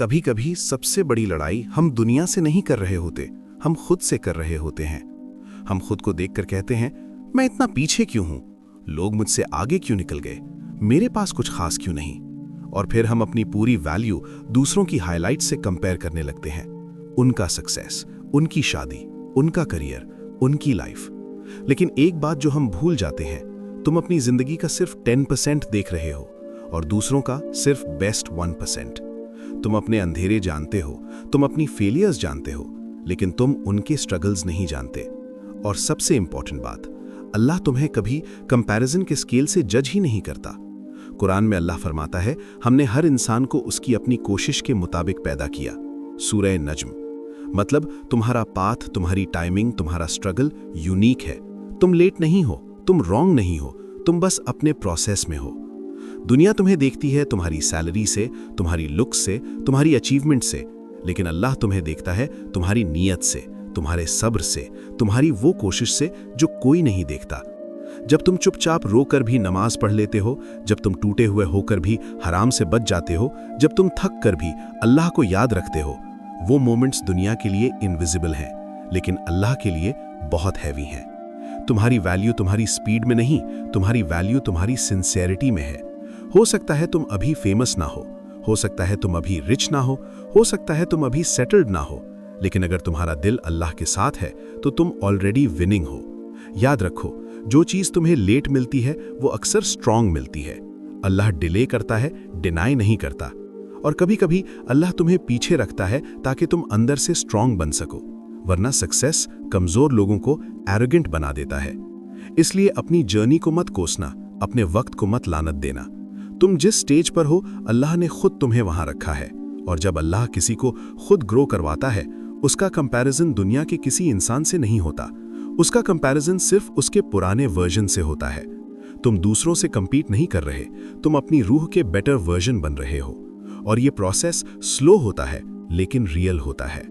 कभी कभी सबसे बड़ी लड़ाई हम दुनिया से नहीं कर रहे होते, हम खुद से कर रहे होते हैं। हम खुद को देखकर कहते हैं, मैं इतना पीछे क्यों हूं, लोग मुझसे आगे क्यों निकल गए, मेरे पास कुछ खास क्यों नहीं। और फिर हम अपनी पूरी वैल्यू दूसरों की हाइलाइट से कंपेयर करने लगते हैं। उनका सक्सेस, उनकी शादी, उनका करियर, उनकी लाइफ। लेकिन एक बात जो हम भूल जाते हैं, तुम अपनी जिंदगी का सिर्फ 10% देख रहे हो और दूसरों का सिर्फ बेस्ट 1%। तुम अपने अंधेरे जानते हो, तुम अपनी फेलियर्स जानते हो, लेकिन तुम उनके स्ट्रगल्स नहीं जानते। और सबसे इंपॉर्टेंट बात, अल्लाह तुम्हें कभी कंपैरिजन के स्केल से जज ही नहीं करता। कुरान में अल्लाह फरमाता है, हमने हर इंसान को उसकी अपनी कोशिश के मुताबिक पैदा किया। सूरह नज्म। मतलब तुम्हारा पाथ, तुम्हारी टाइमिंग, तुम्हारा स्ट्रगल यूनिक है। तुम लेट नहीं हो, तुम रॉन्ग नहीं हो, तुम बस अपने प्रोसेस में हो। दुनिया तुम्हें देखती है तुम्हारी सैलरी से, तुम्हारी लुक से, तुम्हारी अचीवमेंट से, लेकिन अल्लाह तुम्हें देखता है तुम्हारी नीयत से, तुम्हारे सब्र से, तुम्हारी वो कोशिश से जो कोई नहीं देखता। जब तुम चुपचाप रोकर भी नमाज पढ़ लेते हो, जब तुम टूटे हुए होकर भी हराम से बच जाते हो, जब तुम थक कर भी अल्लाह को याद रखते हो, वो मोमेंट्स दुनिया के लिए इनविजिबल हैं, लेकिन अल्लाह के लिए बहुत हैवी हैं। तुम्हारी वैल्यू तुम्हारी स्पीड में नहीं, तुम्हारी वैल्यू तुम्हारी सिंसियरिटी में है। हो सकता है तुम अभी फेमस ना हो सकता है तुम अभी रिच ना हो सकता है तुम अभी सेटल्ड ना हो, लेकिन अगर तुम्हारा दिल अल्लाह के साथ है तो तुम ऑलरेडी विनिंग हो। याद रखो, जो चीज़ तुम्हें लेट मिलती है वो अक्सर स्ट्रांग मिलती है। अल्लाह डिले करता है, डिनाई नहीं करता। और कभी कभी अल्लाह तुम्हें पीछे रखता है ताकि तुम अंदर से स्ट्रांग बन सको, वरना सक्सेस कमजोर लोगों को एरोगेंट बना देता है। इसलिए अपनी जर्नी को मत कोसना, अपने वक्त को मत लानत देना। तुम जिस स्टेज पर हो, अल्लाह ने खुद तुम्हें वहां रखा है। और जब अल्लाह किसी को खुद ग्रो करवाता है, उसका कंपैरिजन दुनिया के किसी इंसान से नहीं होता। उसका कंपैरिजन सिर्फ उसके पुराने वर्जन से होता है। तुम दूसरों से कंपीट नहीं कर रहे, तुम अपनी रूह के बेटर वर्जन बन रहे हो। और ये प्रोसेस स्लो होता है, लेकिन रियल होता है।